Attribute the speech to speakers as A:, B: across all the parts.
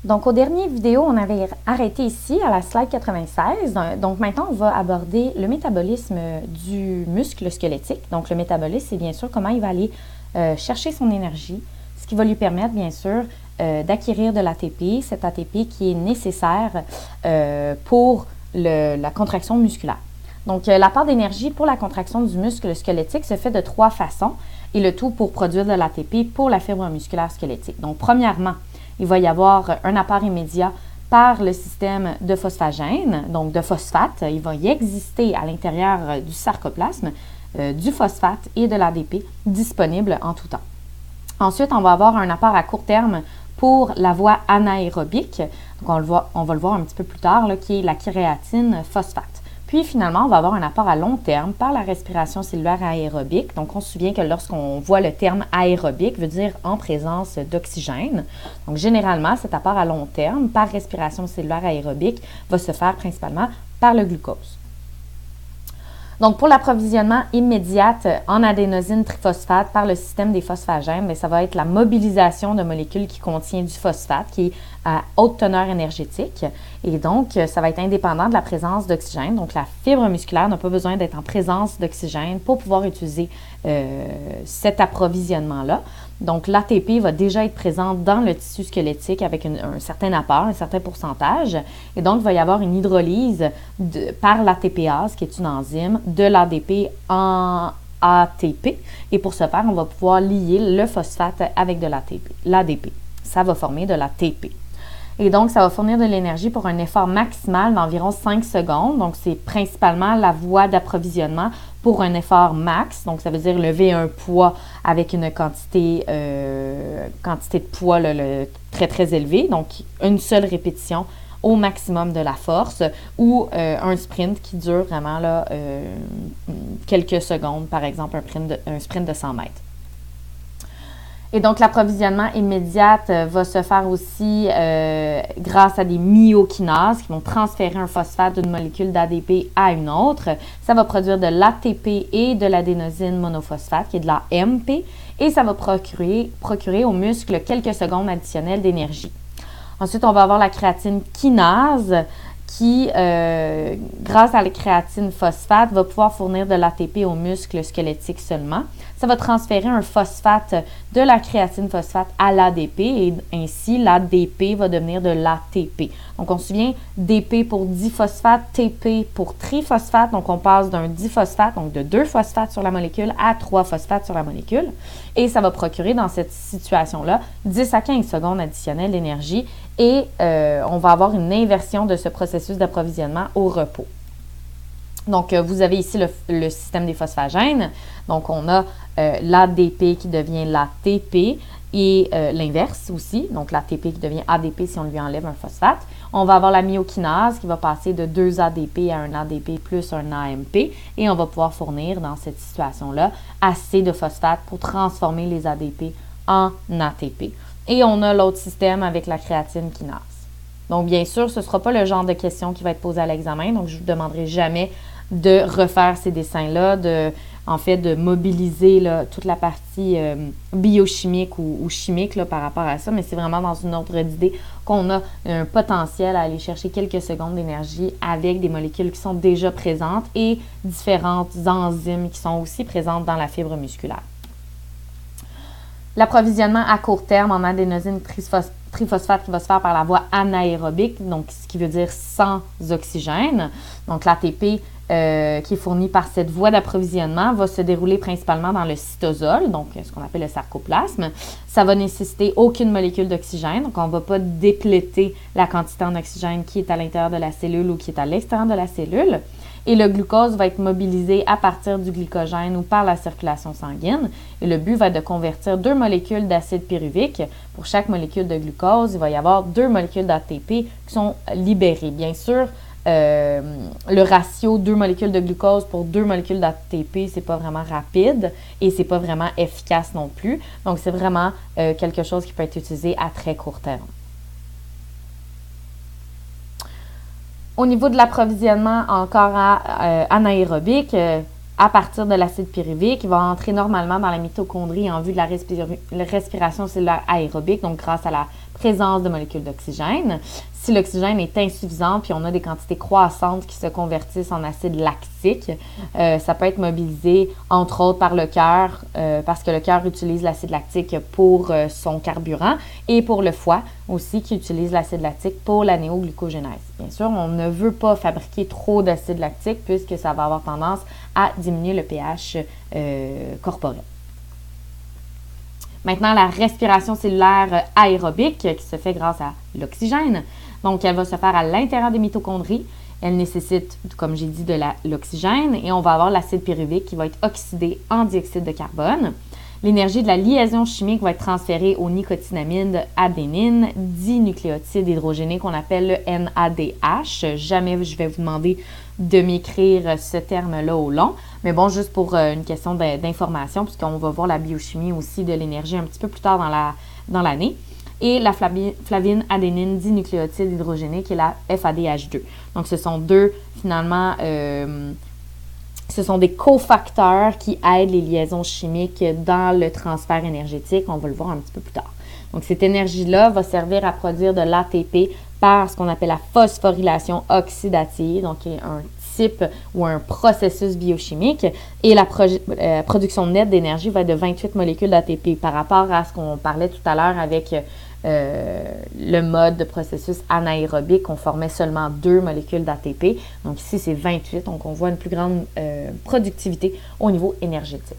A: Donc, au dernier vidéo, on avait arrêté ici à la slide 96. Donc, maintenant, on va aborder le métabolisme du muscle squelettique. Donc, le métabolisme, c'est bien sûr comment il va aller chercher son énergie, ce qui va lui permettre, bien sûr, d'acquérir de l'ATP, cet ATP qui est nécessaire pour la contraction musculaire. Donc, l'apport d'énergie pour la contraction du muscle squelettique se fait de 3 façons, et le tout pour produire de l'ATP pour la fibre musculaire squelettique. Donc, premièrement, il va y avoir un apport immédiat par le système de phosphagène, donc de phosphate. Il va y exister à l'intérieur du sarcoplasme du phosphate et de l'ADP disponibles en tout temps. Ensuite, on va avoir un apport à court terme pour la voie anaérobique. Donc, on va le voir un petit peu plus tard, là, qui est la créatine phosphate. Puis, finalement, on va avoir un apport à long terme par la respiration cellulaire aérobique. Donc, on se souvient que lorsqu'on voit le terme aérobique, veut dire en présence d'oxygène. Donc, généralement, cet apport à long terme par respiration cellulaire aérobique va se faire principalement par le glucose. Donc, pour l'approvisionnement immédiat en adénosine triphosphate par le système des phosphagènes, bien, ça va être la mobilisation de molécules qui contiennent du phosphate, qui est à haute teneur énergétique. Et donc, ça va être indépendant de la présence d'oxygène. Donc, la fibre musculaire n'a pas besoin d'être en présence d'oxygène pour pouvoir utiliser cet approvisionnement-là. Donc, l'ATP va déjà être présente dans le tissu squelettique avec un certain apport, un certain pourcentage. Et donc, il va y avoir une hydrolyse par l'ATPase, qui est une enzyme, de l'ADP en ATP. Et pour ce faire, on va pouvoir lier le phosphate avec de l'ADP. Ça va former de l'ATP. Et donc, ça va fournir de l'énergie pour un effort maximal d'environ 5 secondes. Donc, c'est principalement la voie d'approvisionnement pour un effort max. Donc, ça veut dire lever un poids avec une quantité de poids très, très élevée. Donc, une seule répétition au maximum de la force ou un sprint qui dure vraiment là, quelques secondes, par exemple, un sprint de 100 mètres. Et donc, l'approvisionnement immédiat va se faire aussi grâce à des myokinases qui vont transférer un phosphate d'une molécule d'ADP à une autre. Ça va produire de l'ATP et de l'adénosine monophosphate, qui est de la MP, et ça va procurer aux muscles quelques secondes additionnelles d'énergie. Ensuite, on va avoir la créatine kinase qui, grâce à la créatine phosphate, va pouvoir fournir de l'ATP aux muscles squelettiques seulement. Ça va transférer un phosphate de la créatine phosphate à l'ADP et ainsi l'ADP va devenir de l'ATP. Donc, on se souvient DP pour diphosphate, TP pour triphosphate. Donc, on passe d'un diphosphate, donc de 2 phosphates sur la molécule à 3 phosphates sur la molécule. Et ça va procurer dans cette situation-là 10 à 15 secondes additionnelles d'énergie et on va avoir une inversion de ce processus d'approvisionnement au repos. Donc, vous avez ici le système des phosphagènes. Donc, on a l'ADP qui devient l'ATP et l'inverse aussi. Donc, l'ATP qui devient ADP si on lui enlève un phosphate. On va avoir la myokinase qui va passer de 2 ADP à un ADP plus un AMP. Et on va pouvoir fournir dans cette situation-là assez de phosphate pour transformer les ADP en ATP. Et on a l'autre système avec la créatine kinase. Donc, bien sûr, ce ne sera pas le genre de question qui va être posé à l'examen. Donc, je ne vous demanderai jamais de refaire ces dessins-là, de mobiliser là, toute la partie biochimique ou chimique là, par rapport à ça. Mais c'est vraiment dans une ordre d'idée qu'on a un potentiel à aller chercher quelques secondes d'énergie avec des molécules qui sont déjà présentes et différentes enzymes qui sont aussi présentes dans la fibre musculaire. L'approvisionnement à court terme en adénosine triphosphate qui va se faire par la voie anaérobique, donc ce qui veut dire sans oxygène. Donc l'ATP qui est fourni par cette voie d'approvisionnement va se dérouler principalement dans le cytosol, donc ce qu'on appelle le sarcoplasme. Ça va nécessiter aucune molécule d'oxygène, donc on ne va pas dépléter la quantité en oxygène qui est à l'intérieur de la cellule ou qui est à l'extérieur de la cellule. Et le glucose va être mobilisé à partir du glycogène ou par la circulation sanguine. Et le but va être de convertir 2 molécules d'acide pyruvique. Pour chaque molécule de glucose, il va y avoir 2 molécules d'ATP qui sont libérées. Bien sûr, le ratio 2 molécules de glucose pour 2 molécules d'ATP, c'est pas vraiment rapide et c'est pas vraiment efficace non plus. Donc, c'est vraiment quelque chose qui peut être utilisé à très court terme. Au niveau de l'approvisionnement encore anaérobique, à partir de l'acide pyruvique, il va entrer normalement dans la mitochondrie en vue de la respiration cellulaire aérobique, donc grâce à la présence de molécules d'oxygène. Si l'oxygène est insuffisant, puis on a des quantités croissantes qui se convertissent en acide lactique, ça peut être mobilisé, entre autres, par le cœur, parce que le cœur utilise l'acide lactique pour son carburant, et pour le foie aussi, qui utilise l'acide lactique pour la néoglucogénèse. Bien sûr, on ne veut pas fabriquer trop d'acide lactique, puisque ça va avoir tendance à diminuer le pH corporel. Maintenant, la respiration cellulaire aérobique qui se fait grâce à l'oxygène. Donc, elle va se faire à l'intérieur des mitochondries. Elle nécessite, comme j'ai dit, de l'oxygène et on va avoir l'acide pyruvique qui va être oxydé en dioxyde de carbone. L'énergie de la liaison chimique va être transférée aux nicotinamide adénine, dinucléotide hydrogéné qu'on appelle le NADH. Jamais je vais vous demander de m'écrire ce terme-là au long. Mais bon, juste pour une question d'information, puisqu'on va voir la biochimie aussi de l'énergie un petit peu plus tard dans l'année. Et la flavine adénine dinucléotide hydrogénée, qui est la FADH2. Donc, ce sont deux, finalement, ce sont des cofacteurs qui aident les liaisons chimiques dans le transfert énergétique. On va le voir un petit peu plus tard. Donc, cette énergie-là va servir à produire de l'ATP par ce qu'on appelle la phosphorylation oxydative, donc qui est un type ou un processus biochimique. Et la production nette d'énergie va être de 28 molécules d'ATP par rapport à ce qu'on parlait tout à l'heure avec le mode de processus anaérobique. On formait seulement 2 molécules d'ATP. Donc ici, c'est 28. Donc, on voit une plus grande productivité au niveau énergétique.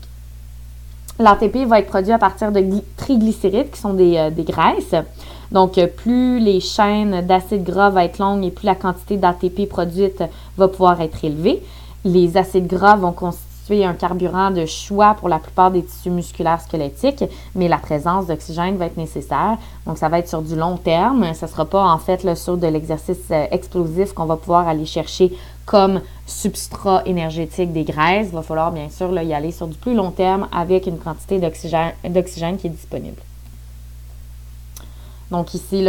A: L'ATP va être produit à partir de triglycérides, qui sont des graisses. Donc, plus les chaînes d'acides gras vont être longues et plus la quantité d'ATP produite va pouvoir être élevée. Les acides gras vont constituer un carburant de choix pour la plupart des tissus musculaires squelettiques, mais la présence d'oxygène va être nécessaire. Donc, ça va être sur du long terme. Ce ne sera pas, en fait, là, sur de l'exercice explosif qu'on va pouvoir aller chercher comme substrat énergétique des graisses. Il va falloir, bien sûr, là, y aller sur du plus long terme avec une quantité d'oxygène qui est disponible. Donc ici,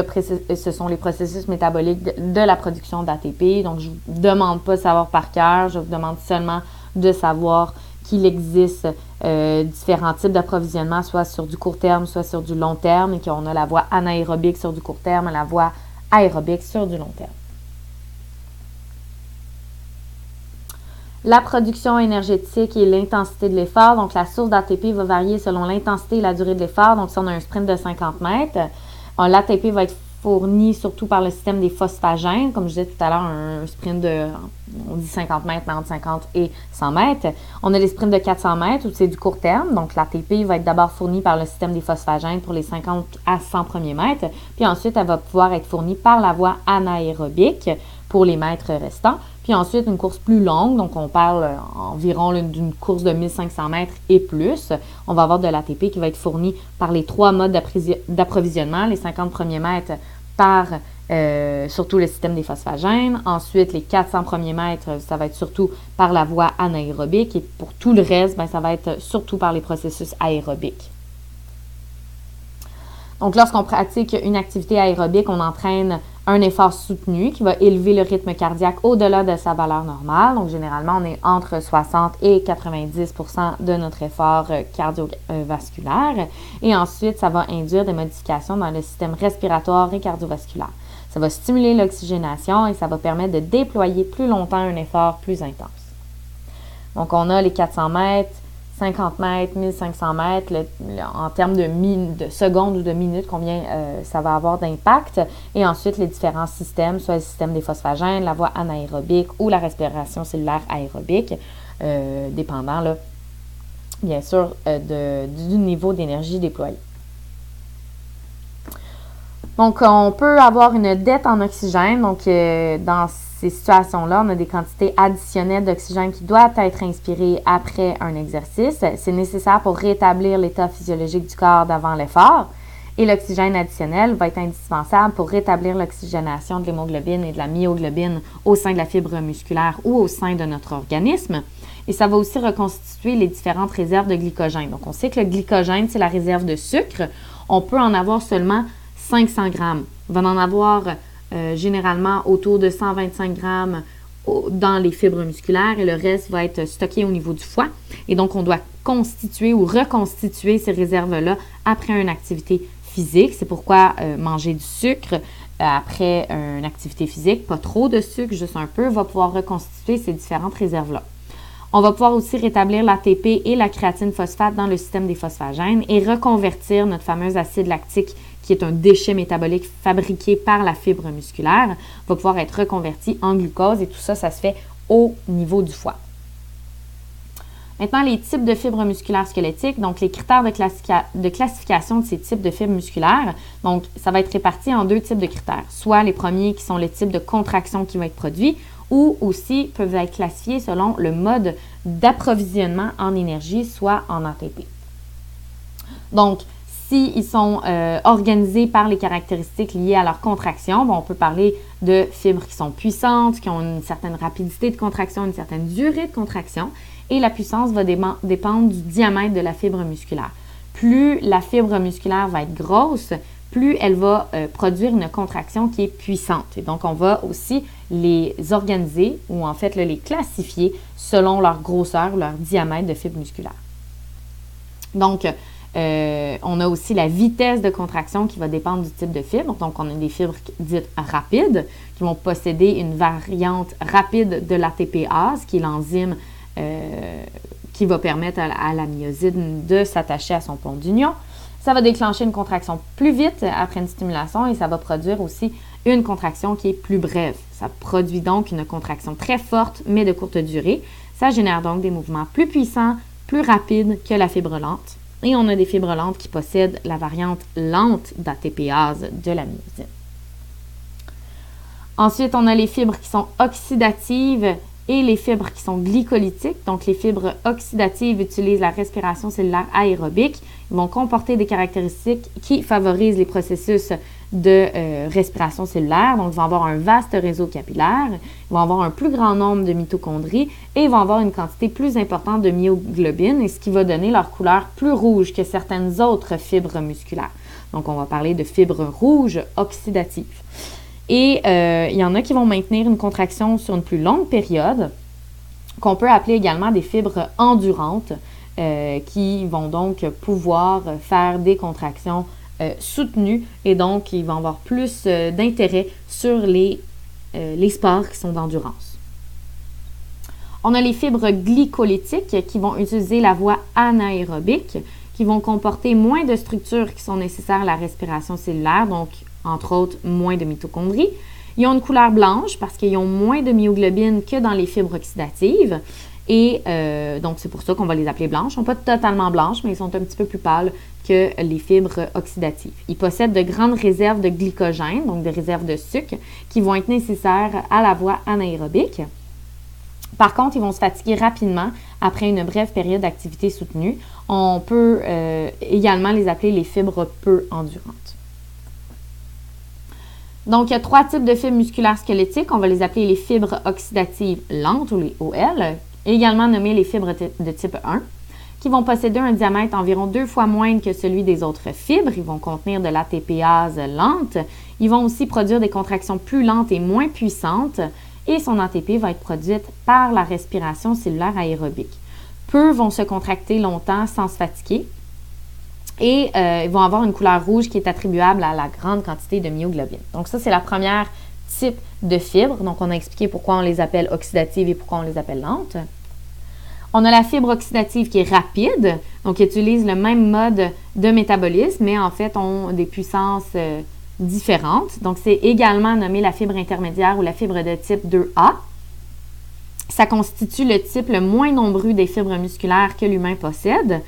A: ce sont les processus métaboliques de la production d'ATP. Donc, je ne vous demande pas de savoir par cœur, je vous demande seulement de savoir qu'il existe différents types d'approvisionnement, soit sur du court terme, soit sur du long terme, et qu'on a la voie anaérobique sur du court terme et la voie aérobique sur du long terme. La production énergétique et l'intensité de l'effort. Donc, la source d'ATP va varier selon l'intensité et la durée de l'effort. Donc, si on a un sprint de 50 mètres, l'ATP va être fourni surtout par le système des phosphagènes. Comme je disais tout à l'heure, un sprint de, on dit 50 mètres, entre 50 et 100 mètres. On a les sprints de 400 mètres où c'est du court terme. Donc, l'ATP va être d'abord fournie par le système des phosphagènes pour les 50 à 100 premiers mètres. Puis ensuite, elle va pouvoir être fournie par la voie anaérobique pour les mètres restants. Puis ensuite, une course plus longue, donc on parle environ d'une course de 1500 mètres et plus. On va avoir de l'ATP qui va être fourni par les 3 modes d'approvisionnement, les 50 premiers mètres par surtout le système des phosphagènes. Ensuite, les 400 premiers mètres, ça va être surtout par la voie anaérobique. Et pour tout le reste, ça va être surtout par les processus aérobiques. Donc, lorsqu'on pratique une activité aérobique, on entraîne un effort soutenu qui va élever le rythme cardiaque au-delà de sa valeur normale. Donc, généralement, on est entre 60 et 90 % de notre effort cardiovasculaire. Et ensuite, ça va induire des modifications dans le système respiratoire et cardiovasculaire. Ça va stimuler l'oxygénation et ça va permettre de déployer plus longtemps un effort plus intense. Donc, on a les 400 mètres, 50 mètres, 1500 mètres, en termes de secondes ou de minutes, combien ça va avoir d'impact. Et ensuite, les différents systèmes, soit le système des phosphagènes, la voie anaérobique ou la respiration cellulaire aérobique, dépendant, là, bien sûr, du niveau d'énergie déployé. Donc, on peut avoir une dette en oxygène. Donc, dans ces situations-là, on a des quantités additionnelles d'oxygène qui doivent être inspirées après un exercice. C'est nécessaire pour rétablir l'état physiologique du corps d'avant l'effort. Et l'oxygène additionnel va être indispensable pour rétablir l'oxygénation de l'hémoglobine et de la myoglobine au sein de la fibre musculaire ou au sein de notre organisme. Et ça va aussi reconstituer les différentes réserves de glycogène. Donc, on sait que le glycogène, c'est la réserve de sucre. On peut en avoir seulement 500 grammes. On va en avoir généralement autour de 125 grammes dans les fibres musculaires et le reste va être stocké au niveau du foie. Et donc, on doit constituer ou reconstituer ces réserves-là après une activité physique. C'est pourquoi manger du sucre après une activité physique, pas trop de sucre, juste un peu, va pouvoir reconstituer ces différentes réserves-là. On va pouvoir aussi rétablir l'ATP et la créatine phosphate dans le système des phosphagènes et reconvertir notre fameux acide lactique, qui est un déchet métabolique fabriqué par la fibre musculaire, va pouvoir être reconverti en glucose et tout ça, ça se fait au niveau du foie. Maintenant, les types de fibres musculaires squelettiques, donc les critères de classification de ces types de fibres musculaires. Donc, ça va être réparti en deux types de critères. Soit les premiers qui sont le type de contraction qui va être produit, ou aussi peuvent être classifiés selon le mode d'approvisionnement en énergie, soit en ATP. Donc, s'ils sont organisés par les caractéristiques liées à leur contraction, on peut parler de fibres qui sont puissantes, qui ont une certaine rapidité de contraction, une certaine durée de contraction, et la puissance va dépendre du diamètre de la fibre musculaire. Plus la fibre musculaire va être grosse, plus elle va produire une contraction qui est puissante. Et donc, on va aussi les organiser ou en fait les classifier selon leur grosseur ou leur diamètre de fibre musculaire. Donc, on a aussi la vitesse de contraction qui va dépendre du type de fibre. Donc, on a des fibres dites rapides qui vont posséder une variante rapide de l'ATPase, qui est l'enzyme qui va permettre à la myosine de s'attacher à son pont d'union. Ça va déclencher une contraction plus vite après une stimulation et ça va produire aussi une contraction qui est plus brève. Ça produit donc une contraction très forte, mais de courte durée. Ça génère donc des mouvements plus puissants, plus rapides que la fibre lente. Et on a des fibres lentes qui possèdent la variante lente d'ATPase de la myosine. Ensuite, on a les fibres qui sont oxydatives et les fibres qui sont glycolytiques. Donc, les fibres oxydatives utilisent la respiration cellulaire aérobique. Ils vont comporter des caractéristiques qui favorisent les processus de respiration cellulaire. Donc, ils vont avoir un vaste réseau capillaire, ils vont avoir un plus grand nombre de mitochondries et ils vont avoir une quantité plus importante de myoglobine, et ce qui va donner leur couleur plus rouge que certaines autres fibres musculaires. Donc, on va parler de fibres rouges oxydatives. Et il y en a qui vont maintenir une contraction sur une plus longue période, qu'on peut appeler également des fibres endurantes, qui vont donc pouvoir faire des contractions soutenues et donc ils vont avoir plus d'intérêt sur les sports qui sont d'endurance. On a les fibres glycolytiques qui vont utiliser la voie anaérobique, qui vont comporter moins de structures qui sont nécessaires à la respiration cellulaire, donc entre autres moins de mitochondries. Ils ont une couleur blanche parce qu'ils ont moins de myoglobine que dans les fibres oxydatives. Et donc, c'est pour ça qu'on va les appeler blanches. Ils ne sont pas totalement blanches, mais ils sont un petit peu plus pâles que les fibres oxydatives. Ils possèdent de grandes réserves de glycogène, donc des réserves de sucre, qui vont être nécessaires à la voie anaérobique. Par contre, ils vont se fatiguer rapidement après une brève période d'activité soutenue. On peut également les appeler les fibres peu endurantes. Donc, il y a trois types de fibres musculaires squelettiques. On va les appeler les fibres oxydatives lentes ou les OL, également nommées les fibres de type 1, qui vont posséder un diamètre environ 2 fois moindre que celui des autres fibres. Ils vont contenir de l'ATPase lente. Ils vont aussi produire des contractions plus lentes et moins puissantes. Et son ATP va être produite par la respiration cellulaire aérobique. Peu vont se contracter longtemps sans se fatiguer. Et ils vont avoir une couleur rouge qui est attribuable à la grande quantité de myoglobine. Donc ça, c'est la première type de fibre. Donc on a expliqué pourquoi on les appelle oxydatives et pourquoi on les appelle lentes. On a la fibre oxydative qui est rapide, donc qui utilise le même mode de métabolisme, mais en fait ont des puissances différentes. Donc c'est également nommé la fibre intermédiaire ou la fibre de type 2A. Ça constitue le type le moins nombreux des fibres musculaires que l'humain possède.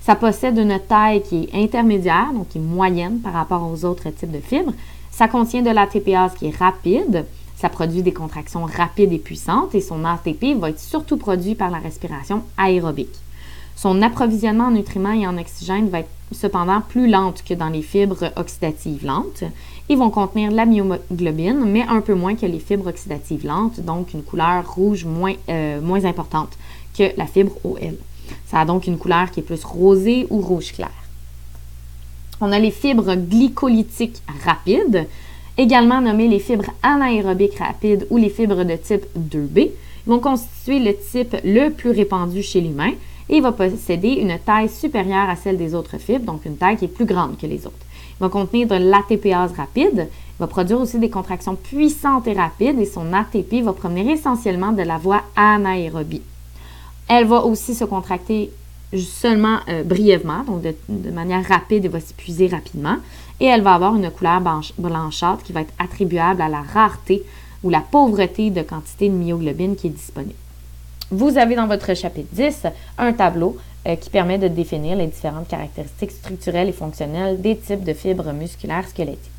A: Ça possède une taille qui est intermédiaire, donc qui est moyenne par rapport aux autres types de fibres. Ça contient de l'ATPase qui est rapide. Ça produit des contractions rapides et puissantes et son ATP va être surtout produit par la respiration aérobique. Son approvisionnement en nutriments et en oxygène va être cependant plus lente que dans les fibres oxydatives lentes. Ils vont contenir de la myoglobine, mais un peu moins que les fibres oxydatives lentes, donc une couleur rouge moins importante que la fibre OL. Ça a donc une couleur qui est plus rosée ou rouge clair. On a les fibres glycolytiques rapides. également nommées les fibres anaérobiques rapides ou les fibres de type 2B. Ils vont constituer le type le plus répandu chez l'humain et il va posséder une taille supérieure à celle des autres fibres, donc une taille qui est plus grande que les autres. Il va contenir de l'ATPase rapide, il va produire aussi des contractions puissantes et rapides et son ATP va provenir essentiellement de la voie anaérobie. Elle va aussi se contracter seulement brièvement, donc de manière rapide, elle va s'épuiser rapidement et elle va avoir une couleur blanchâtre qui va être attribuable à la rareté ou la pauvreté de quantité de myoglobine qui est disponible. Vous avez dans votre chapitre 10 un tableau qui permet de définir les différentes caractéristiques structurelles et fonctionnelles des types de fibres musculaires squelettiques.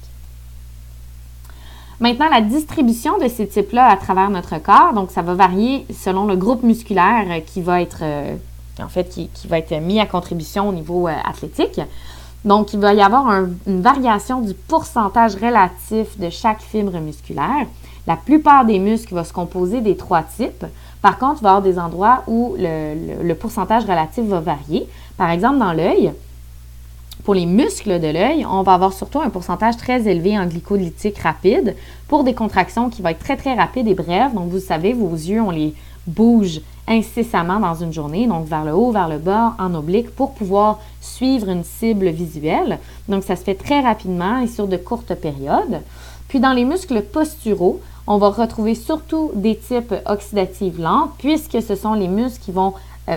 A: Maintenant, la distribution de ces types-là à travers notre corps, donc ça va varier selon le groupe musculaire qui va être, qui va être mis à contribution au niveau athlétique. Donc, il va y avoir une variation du pourcentage relatif de chaque fibre musculaire. La plupart des muscles vont se composer des 3 types. Par contre, il va y avoir des endroits où le pourcentage relatif va varier. Par exemple, dans l'œil, pour les muscles de l'œil, on va avoir surtout un pourcentage très élevé en glycolytique rapide pour des contractions qui vont être très, très rapides et brèves. Donc, vous savez, vos yeux, on les bouge incessamment dans une journée, donc vers le haut, vers le bas, en oblique, pour pouvoir suivre une cible visuelle. Donc, ça se fait très rapidement et sur de courtes périodes. Puis, dans les muscles posturaux, on va retrouver surtout des types oxydatifs lents, puisque ce sont les muscles qui vont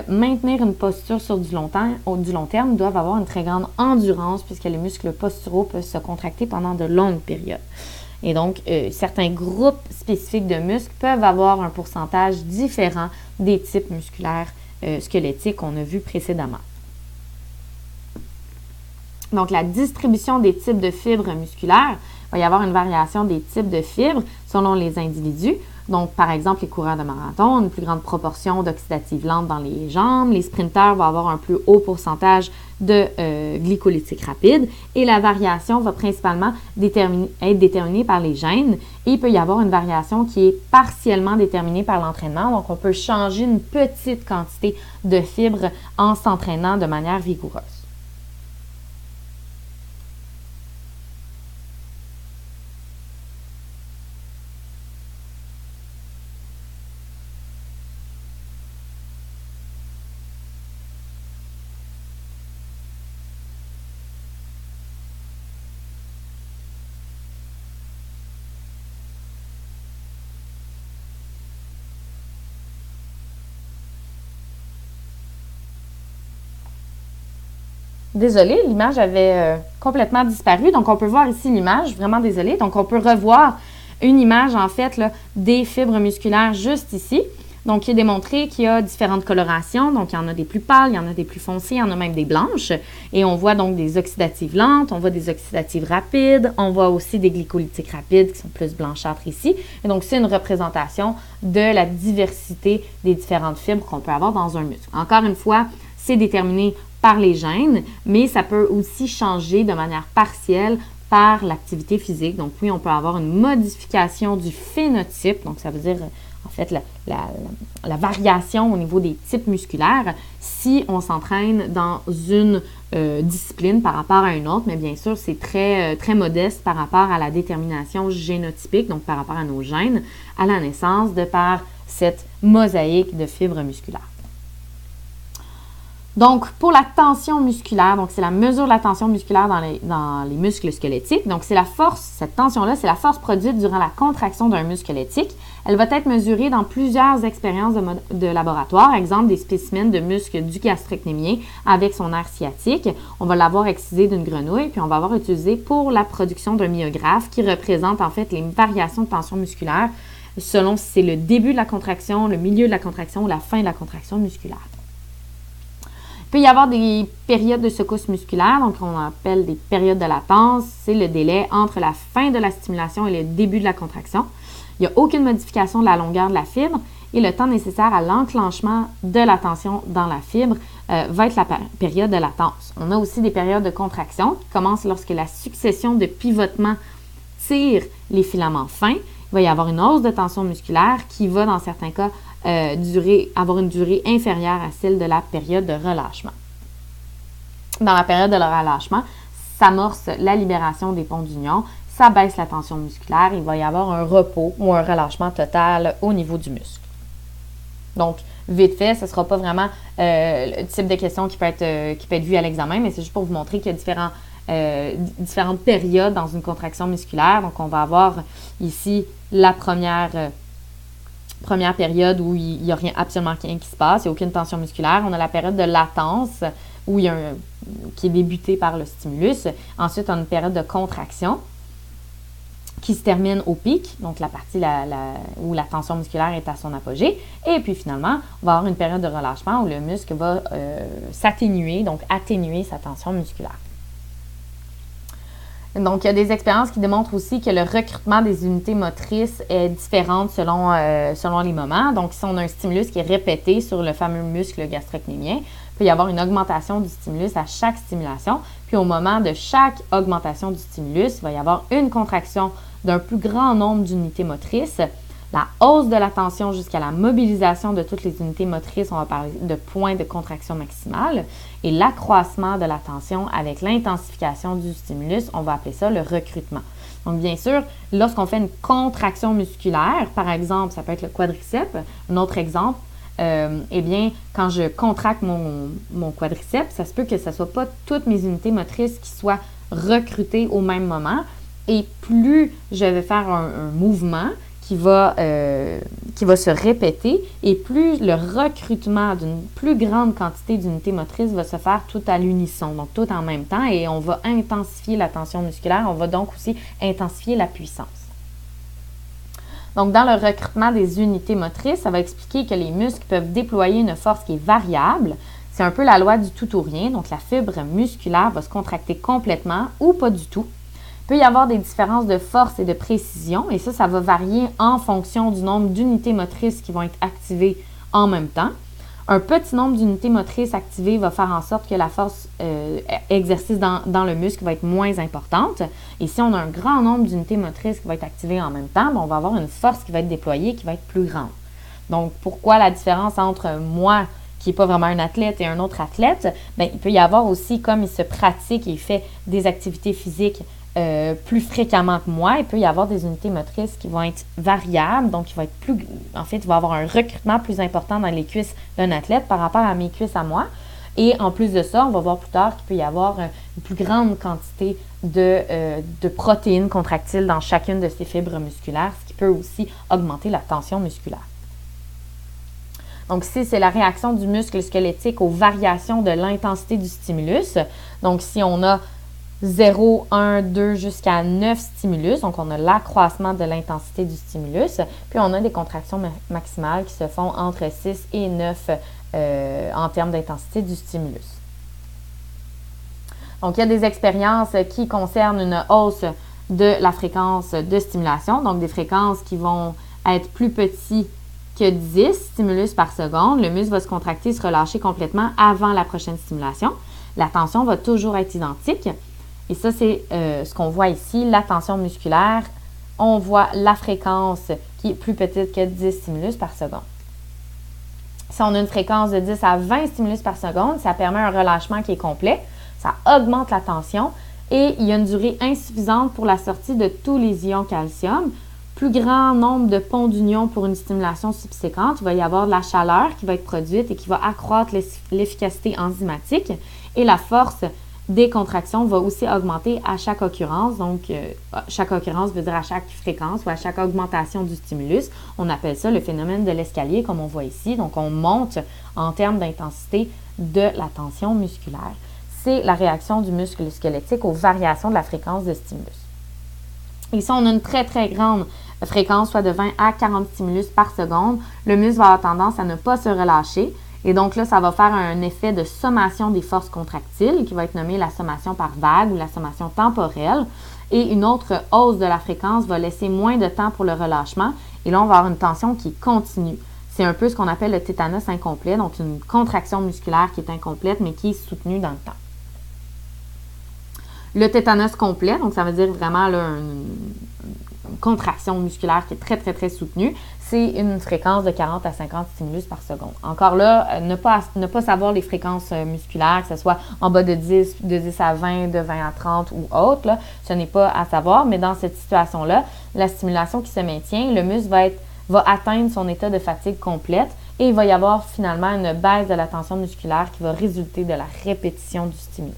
A: maintenir une posture sur du long terme, doivent avoir une très grande endurance, puisque les muscles posturaux peuvent se contracter pendant de longues périodes. Et donc, certains groupes spécifiques de muscles peuvent avoir un pourcentage différent des types musculaires squelettiques qu'on a vus précédemment. Donc, la distribution des types de fibres musculaires, il va y avoir une variation des types de fibres selon les individus. Donc, par exemple, les coureurs de marathon, une plus grande proportion d'oxydatives lentes dans les jambes. Les sprinteurs vont avoir un plus haut pourcentage de glycolytique rapide. Et la variation va principalement être déterminée par les gènes. Et il peut y avoir une variation qui est partiellement déterminée par l'entraînement. Donc, on peut changer une petite quantité de fibres en s'entraînant de manière vigoureuse. Désolée, l'image avait complètement disparu. Donc, on peut voir ici l'image, vraiment désolée. Donc, on peut revoir une image, en fait, là, des fibres musculaires juste ici. Donc, il est démontré qu'il y a différentes colorations. Donc, il y en a des plus pâles, il y en a des plus foncées, il y en a même des blanches. Et on voit donc des oxydatives lentes, on voit des oxydatives rapides, on voit aussi des glycolytiques rapides qui sont plus blanchâtres ici. Et donc, c'est une représentation de la diversité des différentes fibres qu'on peut avoir dans un muscle. Encore une fois, c'est déterminé par les gènes, mais ça peut aussi changer de manière partielle par l'activité physique. Donc, oui, on peut avoir une modification du phénotype, donc ça veut dire en fait la variation au niveau des types musculaires si on s'entraîne dans une discipline par rapport à une autre, mais bien sûr, c'est très, très modeste par rapport à la détermination génotypique, donc par rapport à nos gènes, à la naissance, de par cette mosaïque de fibres musculaires. Donc, pour la tension musculaire, donc c'est la mesure de la tension musculaire dans les muscles squelettiques. Donc, c'est la force, cette tension-là, c'est la force produite durant la contraction d'un muscle squelettique. Elle va être mesurée dans plusieurs expériences de laboratoire, exemple des spécimens de muscles du gastrocnémien avec son nerf sciatique. On va l'avoir excisé d'une grenouille, puis on va avoir utilisé pour la production d'un myographe qui représente en fait les variations de tension musculaire selon si c'est le début de la contraction, le milieu de la contraction ou la fin de la contraction musculaire. Il peut y avoir des périodes de secousse musculaire, donc on appelle des périodes de latence. C'est le délai entre la fin de la stimulation et le début de la contraction. Il n'y a aucune modification de la longueur de la fibre et le temps nécessaire à l'enclenchement de la tension dans la fibre va être la période de latence. On a aussi des périodes de contraction qui commencent lorsque la succession de pivotements tire les filaments fins. Il va y avoir une hausse de tension musculaire qui va, dans certains cas, avoir une durée inférieure à celle de la période de relâchement. Dans la période de relâchement, s'amorce la libération des ponts d'union. ça baisse la tension musculaire, il va y avoir un repos ou un relâchement total au niveau du muscle. Donc, vite fait, ce ne sera pas vraiment le type de question qui peut être vu à l'examen, mais c'est juste pour vous montrer qu'il y a différentes périodes dans une contraction musculaire. Donc, on va avoir ici la première période où il n'y a absolument rien qui se passe, il n'y a aucune tension musculaire. On a la période de latence où qui est débutée par le stimulus. Ensuite, on a une période de contraction qui se termine au pic, donc la partie où la tension musculaire est à son apogée. Et puis finalement, on va avoir une période de relâchement où le muscle va s'atténuer, donc atténuer sa tension musculaire. Donc, il y a des expériences qui démontrent aussi que le recrutement des unités motrices est différent selon les moments. Donc, si on a un stimulus qui est répété sur le fameux muscle gastrocnémien, il peut y avoir une augmentation du stimulus à chaque stimulation. Puis, au moment de chaque augmentation du stimulus, il va y avoir une contraction d'un plus grand nombre d'unités motrices. La hausse de la tension jusqu'à la mobilisation de toutes les unités motrices, on va parler de point de contraction maximale, et l'accroissement de la tension avec l'intensification du stimulus, on va appeler ça le recrutement. Donc, bien sûr, lorsqu'on fait une contraction musculaire, par exemple, ça peut être le quadriceps, un autre exemple, eh bien, quand je contracte mon quadriceps, ça se peut que ce ne soit pas toutes mes unités motrices qui soient recrutées au même moment, et plus je vais faire un mouvement qui va se répéter et plus le recrutement d'une plus grande quantité d'unités motrices va se faire tout à l'unisson, donc tout en même temps, et on va intensifier la tension musculaire, on va donc aussi intensifier la puissance. Donc, dans le recrutement des unités motrices, ça va expliquer que les muscles peuvent déployer une force qui est variable. C'est un peu la loi du tout ou rien, donc la fibre musculaire va se contracter complètement ou pas du tout. Il peut y avoir des différences de force et de précision, et ça va varier en fonction du nombre d'unités motrices qui vont être activées en même temps. Un petit nombre d'unités motrices activées va faire en sorte que la force exercée dans le muscle va être moins importante. Et si on a un grand nombre d'unités motrices qui vont être activées en même temps, on va avoir une force qui va être déployée qui va être plus grande. Donc, pourquoi la différence entre moi, qui n'est pas vraiment un athlète, et un autre athlète? Bien, il peut y avoir aussi, comme il se pratique et il fait des activités physiques plus fréquemment que moi, il peut y avoir des unités motrices qui vont être variables, donc il va avoir un recrutement plus important dans les cuisses d'un athlète par rapport à mes cuisses à moi. Et en plus de ça, on va voir plus tard qu'il peut y avoir une plus grande quantité de protéines contractiles dans chacune de ces fibres musculaires, ce qui peut aussi augmenter la tension musculaire. Donc, ici, c'est la réaction du muscle squelettique aux variations de l'intensité du stimulus. Donc, si on a 0, 1, 2 jusqu'à 9 stimulus. Donc, on a l'accroissement de l'intensité du stimulus. Puis, on a des contractions maximales qui se font entre 6 et 9 en termes d'intensité du stimulus. Donc, il y a des expériences qui concernent une hausse de la fréquence de stimulation. Donc, des fréquences qui vont être plus petites que 10 stimulus par seconde. Le muscle va se contracter, se relâcher complètement avant la prochaine stimulation. La tension va toujours être identique. Et ça, c'est ce qu'on voit ici, la tension musculaire. On voit la fréquence qui est plus petite que 10 stimulus par seconde. Si on a une fréquence de 10 à 20 stimulus par seconde, ça permet un relâchement qui est complet. Ça augmente la tension et il y a une durée insuffisante pour la sortie de tous les ions calcium. Plus grand nombre de ponts d'union pour une stimulation subséquente. Il va y avoir de la chaleur qui va être produite et qui va accroître l'efficacité enzymatique et la force des contractions va aussi augmenter à chaque occurrence. Donc, chaque occurrence veut dire à chaque fréquence ou à chaque augmentation du stimulus. On appelle ça le phénomène de l'escalier, comme on voit ici. Donc, on monte en termes d'intensité de la tension musculaire. C'est la réaction du muscle squelettique aux variations de la fréquence de stimulus. Ici, on a une très, très grande fréquence, soit de 20 à 40 stimulus par seconde. Le muscle va avoir tendance à ne pas se relâcher. Et donc là, ça va faire un effet de sommation des forces contractiles qui va être nommée la sommation par vague ou la sommation temporelle. Et une autre hausse de la fréquence va laisser moins de temps pour le relâchement. Et là, on va avoir une tension qui est continue. C'est un peu ce qu'on appelle le tétanos incomplet, donc une contraction musculaire qui est incomplète mais qui est soutenue dans le temps. Le tétanos complet, donc ça veut dire vraiment là, contraction musculaire qui est très, très, très soutenue, c'est une fréquence de 40 à 50 stimulus par seconde. Encore là, ne pas savoir les fréquences musculaires, que ce soit en bas de 10 à 20, de 20 à 30 ou autre, là, ce n'est pas à savoir, mais dans cette situation-là, la stimulation qui se maintient, le muscle va atteindre son état de fatigue complète et il va y avoir finalement une baisse de la tension musculaire qui va résulter de la répétition du stimulus.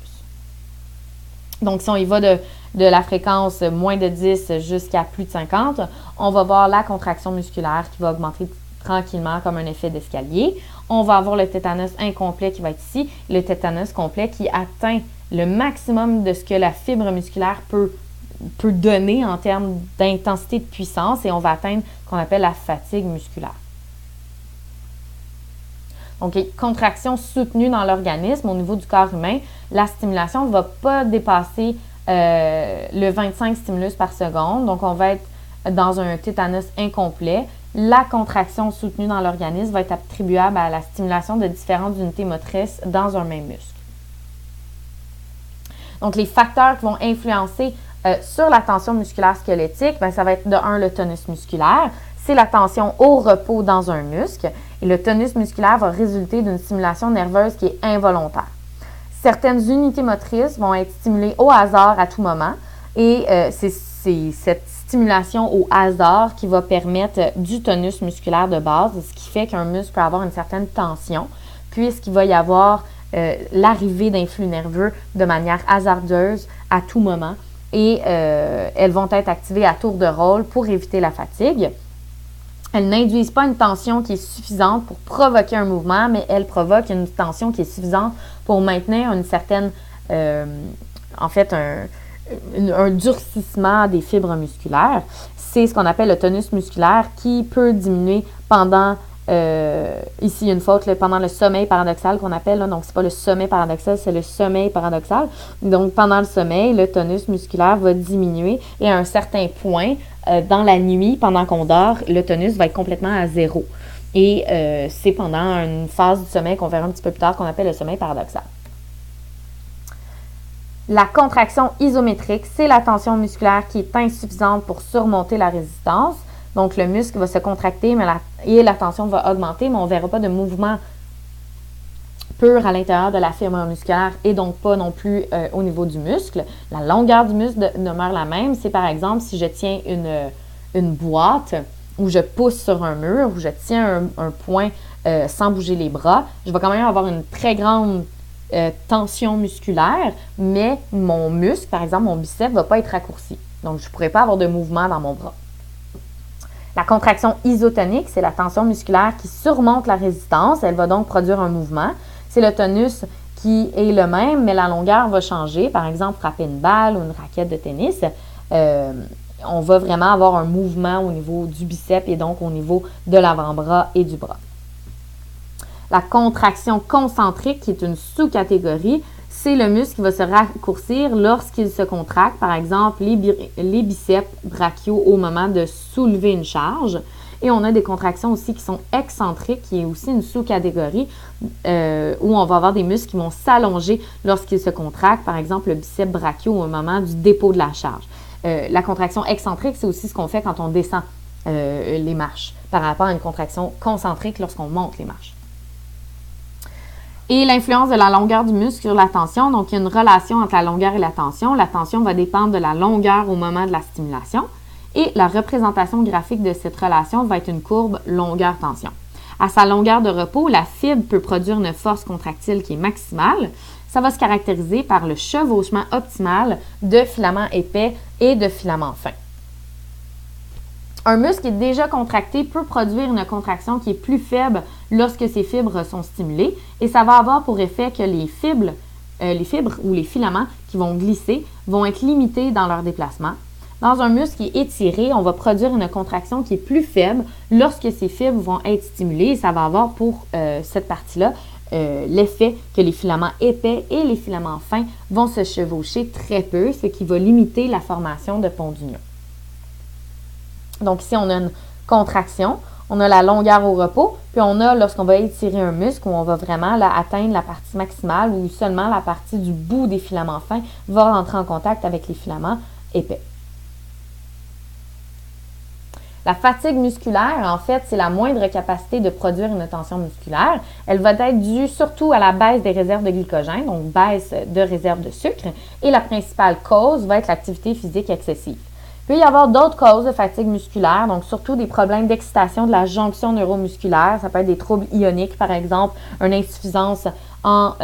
A: Donc, si on y va de la fréquence moins de 10 jusqu'à plus de 50, on va voir la contraction musculaire qui va augmenter tranquillement comme un effet d'escalier. On va avoir le tétanos incomplet qui va être ici, le tétanos complet qui atteint le maximum de ce que la fibre musculaire peut donner en termes d'intensité de puissance et on va atteindre ce qu'on appelle la fatigue musculaire. Donc, contraction soutenue dans l'organisme au niveau du corps humain, la stimulation ne va pas dépasser le 25 stimulus par seconde. Donc, on va être dans un tétanos incomplet. La contraction soutenue dans l'organisme va être attribuable à la stimulation de différentes unités motrices dans un même muscle. Donc, les facteurs qui vont influencer sur la tension musculaire squelettique, ça va être de 1, le tonus musculaire. C'est la tension au repos dans un muscle. Et le tonus musculaire va résulter d'une stimulation nerveuse qui est involontaire. Certaines unités motrices vont être stimulées au hasard à tout moment. Et c'est cette stimulation au hasard qui va permettre du tonus musculaire de base, ce qui fait qu'un muscle peut avoir une certaine tension, puisqu'il va y avoir l'arrivée d'influx nerveux de manière hasardeuse à tout moment. Et elles vont être activées à tour de rôle pour éviter la fatigue. Elles n'induisent pas une tension qui est suffisante pour provoquer un mouvement, mais elles provoquent une tension qui est suffisante pour maintenir une certaine, un durcissement des fibres musculaires. C'est ce qu'on appelle le tonus musculaire qui peut diminuer pendant, ici il y a une faute, pendant le sommeil paradoxal qu'on appelle, là, donc c'est pas le sommeil paradoxal, c'est le sommeil paradoxal. Donc pendant le sommeil, le tonus musculaire va diminuer et à un certain point, dans la nuit, pendant qu'on dort, le tonus va être complètement à zéro. Et c'est pendant une phase du sommeil qu'on verra un petit peu plus tard qu'on appelle le sommeil paradoxal. La contraction isométrique, c'est la tension musculaire qui est insuffisante pour surmonter la résistance. Donc, le muscle va se contracter et la tension va augmenter, mais on ne verra pas de mouvement pur à l'intérieur de la fibre musculaire et donc pas non plus au niveau du muscle. La longueur du muscle demeure la même. C'est par exemple si je tiens une boîte ou je pousse sur un mur ou je tiens un point sans bouger les bras, je vais quand même avoir une très grande tension musculaire, mais mon muscle, par exemple mon biceps, ne va pas être raccourci. Donc, je ne pourrai pas avoir de mouvement dans mon bras. La contraction isotonique, c'est la tension musculaire qui surmonte la résistance. Elle va donc produire un mouvement. C'est le tonus qui est le même, mais la longueur va changer. Par exemple, frapper une balle ou une raquette de tennis. On va vraiment avoir un mouvement au niveau du biceps et donc au niveau de l'avant-bras et du bras. La contraction concentrique, qui est une sous-catégorie, c'est le muscle qui va se raccourcir lorsqu'il se contracte. Par exemple, les biceps brachiaux au moment de soulever une charge. Et on a des contractions aussi qui sont excentriques, qui est aussi une sous-catégorie où on va avoir des muscles qui vont s'allonger lorsqu'ils se contractent. Par exemple, le biceps brachiaux au moment du dépôt de la charge. La contraction excentrique, c'est aussi ce qu'on fait quand on descend les marches par rapport à une contraction concentrique lorsqu'on monte les marches. Et l'influence de la longueur du muscle sur la tension. Donc, il y a une relation entre la longueur et la tension. La tension va dépendre de la longueur au moment de la stimulation. Et la représentation graphique de cette relation va être une courbe longueur-tension. À sa longueur de repos, la fibre peut produire une force contractile qui est maximale. Ça va se caractériser par le chevauchement optimal de filaments épais et de filaments fins. Un muscle qui est déjà contracté peut produire une contraction qui est plus faible lorsque ses fibres sont stimulées et ça va avoir pour effet que les fibres ou les filaments qui vont glisser vont être limités dans leur déplacement. Dans un muscle qui est étiré, on va produire une contraction qui est plus faible lorsque ces fibres vont être stimulées et ça va avoir pour cette partie-là l'effet que les filaments épais et les filaments fins vont se chevaucher très peu, ce qui va limiter la formation de ponts d'union. Donc ici, on a une contraction, on a la longueur au repos, puis on a, lorsqu'on va étirer un muscle, où on va vraiment atteindre la partie maximale, où seulement la partie du bout des filaments fins va rentrer en contact avec les filaments épais. La fatigue musculaire, en fait, c'est la moindre capacité de produire une tension musculaire. Elle va être due surtout à la baisse des réserves de glycogène, donc baisse de réserves de sucre. Et la principale cause va être l'activité physique excessive. Il peut y avoir d'autres causes de fatigue musculaire, donc surtout des problèmes d'excitation de la jonction neuromusculaire. Ça peut être des troubles ioniques, par exemple, une insuffisance en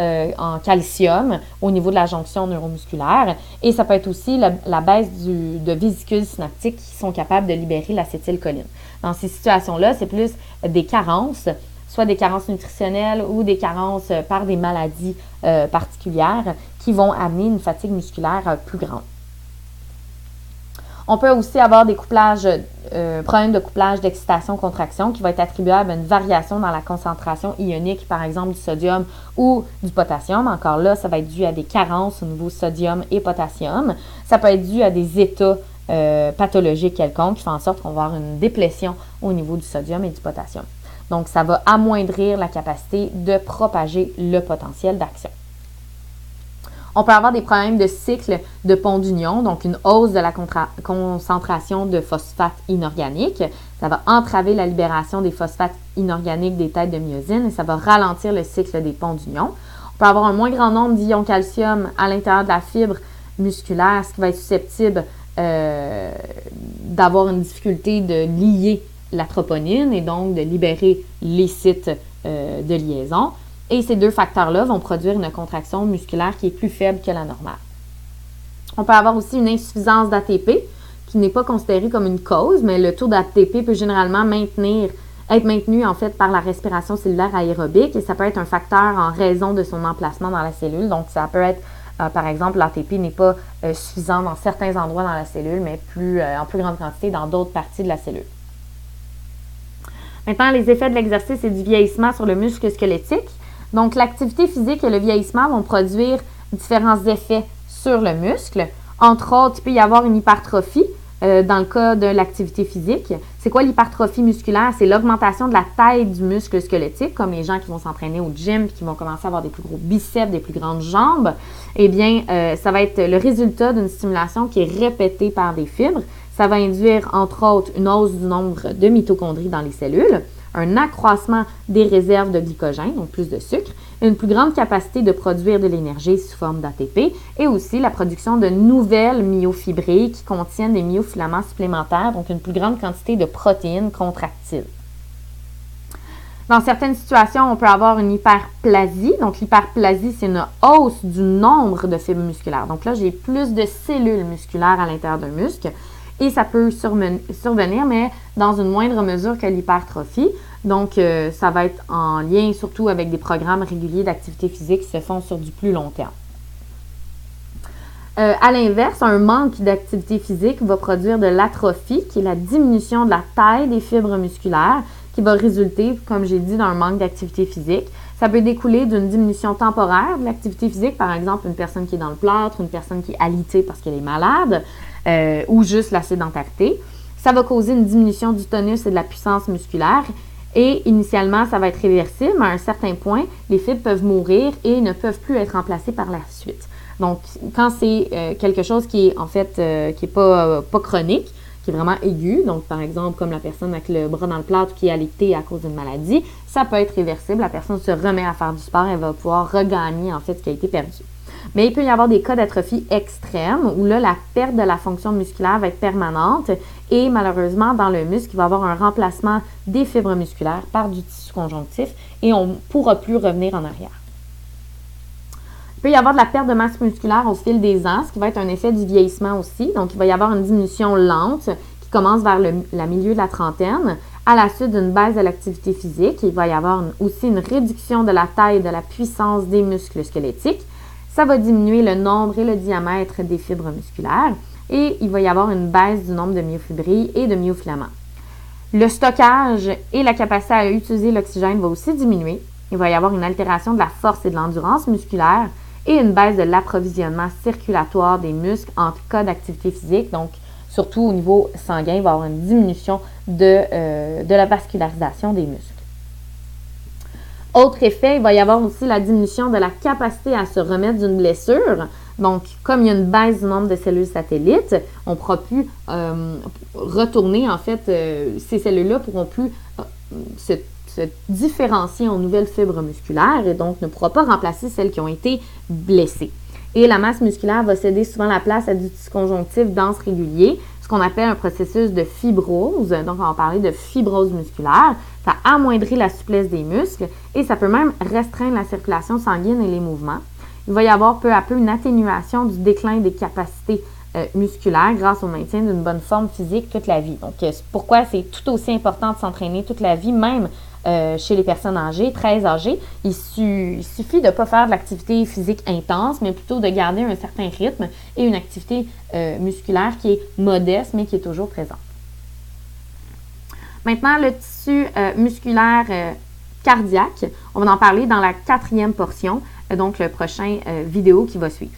A: calcium au niveau de la jonction neuromusculaire. Et ça peut être aussi la baisse de vésicules synaptiques qui sont capables de libérer l'acétylcholine. Dans ces situations-là, c'est plus des carences, soit des carences nutritionnelles ou des carences par des maladies particulières qui vont amener une fatigue musculaire plus grande. On peut aussi avoir des problèmes de couplage d'excitation-contraction qui va être attribuable à une variation dans la concentration ionique, par exemple du sodium ou du potassium. Encore là, ça va être dû à des carences au niveau sodium et potassium. Ça peut être dû à des états pathologiques quelconques qui font en sorte qu'on va avoir une déplétion au niveau du sodium et du potassium. Donc, ça va amoindrir la capacité de propager le potentiel d'action. On peut avoir des problèmes de cycle de pont d'union, donc une hausse de la concentration de phosphates inorganiques. Ça va entraver la libération des phosphates inorganiques des têtes de myosine et ça va ralentir le cycle des ponts d'union. On peut avoir un moins grand nombre d'ions calcium à l'intérieur de la fibre musculaire, ce qui va être susceptible d'avoir une difficulté de lier la troponine et donc de libérer les sites de liaison. Et ces deux facteurs-là vont produire une contraction musculaire qui est plus faible que la normale. On peut avoir aussi une insuffisance d'ATP qui n'est pas considérée comme une cause, mais le taux d'ATP peut généralement être maintenu en fait par la respiration cellulaire aérobique et ça peut être un facteur en raison de son emplacement dans la cellule. Donc, ça peut être, par exemple, l'ATP n'est pas suffisant dans certains endroits dans la cellule, mais en plus grande quantité dans d'autres parties de la cellule. Maintenant, les effets de l'exercice et du vieillissement sur le muscle squelettique. Donc, l'activité physique et le vieillissement vont produire différents effets sur le muscle. Entre autres, il peut y avoir une hypertrophie dans le cas de l'activité physique. C'est quoi l'hypertrophie musculaire? C'est l'augmentation de la taille du muscle squelettique, comme les gens qui vont s'entraîner au gym et qui vont commencer à avoir des plus gros biceps, des plus grandes jambes. Eh bien, ça va être le résultat d'une stimulation qui est répétée par des fibres. Ça va induire, entre autres, une hausse du nombre de mitochondries dans les cellules, un accroissement des réserves de glycogène, donc plus de sucre, une plus grande capacité de produire de l'énergie sous forme d'ATP et aussi la production de nouvelles myofibrilles qui contiennent des myofilaments supplémentaires, donc une plus grande quantité de protéines contractiles. Dans certaines situations, on peut avoir une hyperplasie. Donc, l'hyperplasie, c'est une hausse du nombre de fibres musculaires. Donc là, j'ai plus de cellules musculaires à l'intérieur d'un muscle. Et ça peut survenir, mais dans une moindre mesure que l'hypertrophie. Donc, ça va être en lien surtout avec des programmes réguliers d'activité physique qui se font sur du plus long terme. À l'inverse, un manque d'activité physique va produire de l'atrophie, qui est la diminution de la taille des fibres musculaires, qui va résulter, comme j'ai dit, d'un manque d'activité physique. Ça peut découler d'une diminution temporaire de l'activité physique, par exemple une personne qui est dans le plâtre, une personne qui est alitée parce qu'elle est malade, ou juste la sédentarité. Ça va causer une diminution du tonus et de la puissance musculaire. Et initialement, ça va être réversible, mais à un certain point, les fibres peuvent mourir et ne peuvent plus être remplacées par la suite. Donc, quand c'est quelque chose qui est en fait qui est pas chronique, qui est vraiment aigu, donc par exemple comme la personne avec le bras dans le plâtre qui est alitée à cause d'une maladie, ça peut être réversible. La personne se remet à faire du sport, elle va pouvoir regagner en fait ce qui a été perdu. Mais il peut y avoir des cas d'atrophie extrême où là, la perte de la fonction musculaire va être permanente et malheureusement, dans le muscle, il va y avoir un remplacement des fibres musculaires par du tissu conjonctif et on ne pourra plus revenir en arrière. Il peut y avoir de la perte de masse musculaire au fil des ans, ce qui va être un effet du vieillissement aussi. Donc, il va y avoir une diminution lente qui commence vers le milieu de la trentaine à la suite d'une baisse de l'activité physique. Il va y avoir aussi une réduction de la taille et de la puissance des muscles squelettiques. Ça va diminuer le nombre et le diamètre des fibres musculaires et il va y avoir une baisse du nombre de myofibrilles et de myofilaments. Le stockage et la capacité à utiliser l'oxygène va aussi diminuer. Il va y avoir une altération de la force et de l'endurance musculaire et une baisse de l'approvisionnement circulatoire des muscles en cas d'activité physique. Donc, surtout au niveau sanguin, il va y avoir une diminution de la vascularisation des muscles. Autre effet, il va y avoir aussi la diminution de la capacité à se remettre d'une blessure. Donc, comme il y a une baisse du nombre de cellules satellites, on ne pourra plus retourner, en fait, ces cellules-là pourront plus se différencier en nouvelles fibres musculaires et donc ne pourra pas remplacer celles qui ont été blessées. Et la masse musculaire va céder souvent la place à du tissu conjonctif dense régulier, ce qu'on appelle un processus de fibrose. Donc, on va parler de fibrose musculaire. Ça amoindrit la souplesse des muscles et ça peut même restreindre la circulation sanguine et les mouvements. Il va y avoir peu à peu une atténuation du déclin des capacités musculaires grâce au maintien d'une bonne forme physique toute la vie. Donc, pourquoi c'est tout aussi important de s'entraîner toute la vie, même chez les personnes âgées, très âgées. Il suffit de ne pas faire de l'activité physique intense, mais plutôt de garder un certain rythme et une activité musculaire qui est modeste, mais qui est toujours présente. Maintenant, le tissu musculaire cardiaque, on va en parler dans la 4e portion, donc le prochain vidéo qui va suivre.